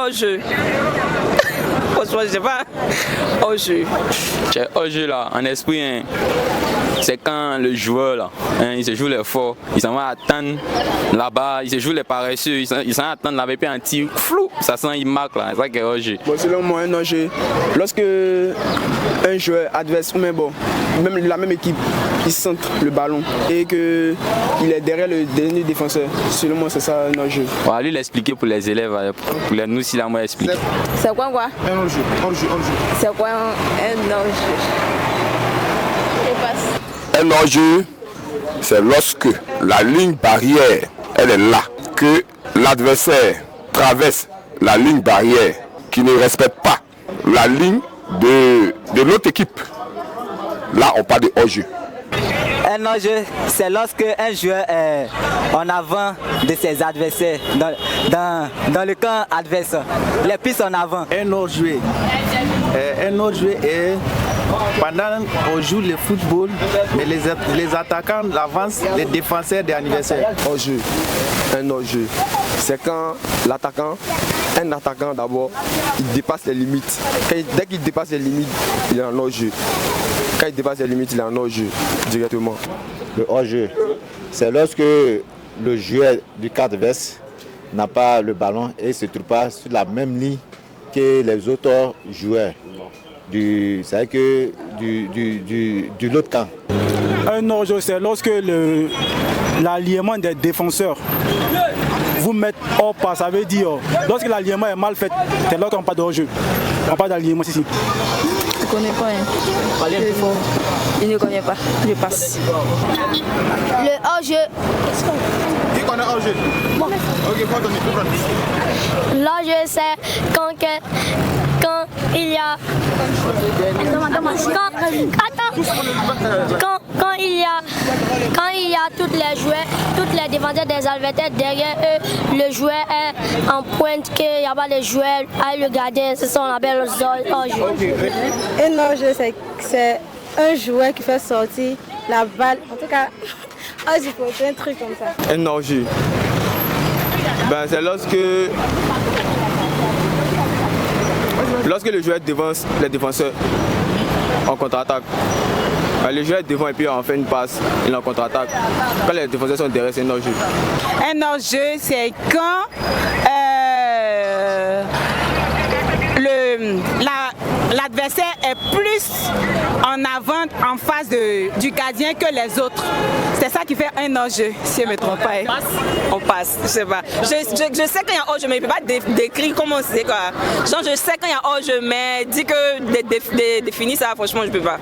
hors-jeu. Franchement, je sais pas. Hors-jeu. C'est hors-jeu là, en esprit, hein. C'est quand le joueur là, hein, il se joue les forts, il s'en va attendre là-bas, il se joue les paresseux, il s'en va attendre là-bas, puis un tir, flou, ça sent, il marque là, c'est ça qui est hors-jeu. Bon, selon moi, un hors-jeu, lorsque un joueur adverse, ou même la même équipe, il centre le ballon et qu'il est derrière le dernier défenseur, selon moi, c'est ça un hors-jeu. On va lui l'expliquer pour les élèves, pour nous si la moi explique. C'est quoi Un hors-jeu, hors-jeu. C'est quoi un hors-jeu? Un hors-jeu, c'est lorsque la ligne barrière, elle est là, que l'adversaire traverse la ligne barrière, qui ne respecte pas la ligne de l'autre équipe. Là, on parle de hors-jeu. Un hors-jeu, c'est lorsque un joueur est en avant de ses adversaires, dans le camp adverse, les plus en avant. Un hors-jeu est pendant qu'on joue le football, mais les attaquants avancent les défenseurs des adversaires. Hors-jeu, un hors-jeu, c'est quand un attaquant d'abord, il dépasse les limites. Dès qu'il dépasse les limites, il est en hors-jeu. Quand il dépasse les limites, il est en hors-jeu directement. Le hors-jeu, c'est lorsque le joueur du camp adverse n'a pas le ballon et ne se trouve pas sur la même ligne que les autres joueurs de l'autre camp. Un hors-jeu, c'est lorsque l'alliement des défenseurs vous met hors pas, ça veut dire lorsque l'alliement est mal fait, c'est là qu'on parle de hors-jeu. On parle d'alliement ici. Je ne connais pas. Je ne connais pas. Je passe. Le hors-jeu. Qui connaît hors-jeu? Ok, l'hors-jeu, c'est quand il y a quand il y a toutes les joueurs, toutes les défenseurs des adversaires derrière eux, le joueur est en pointe, qu'il n'y a pas de joueur avec le gardien, c'est ça qu'on appelle le hors-jeu. Un hors-jeu, c'est un joueur qui fait sortir la balle. En tout cas, il faut un truc comme ça. Un hors-jeu, c'est lorsque le joueur devance les défenseurs en contre-attaque. Le joueur est devant et puis on fait une passe, il est en contre-attaque. Quand les défenseurs sont derrière, c'est un hors-jeu. Un hors-jeu, c'est quand l'adversaire est plus en avant, en face du gardien que les autres. C'est ça qui fait un hors-jeu, si je ne me trompe pas. On passe, je sais pas. Je sais qu'il y a hors-jeu, mais je ne peux pas décrire comment c'est quoi. Genre, je sais qu'il y a hors-jeu, mais dire que définir ça, franchement, je ne peux pas.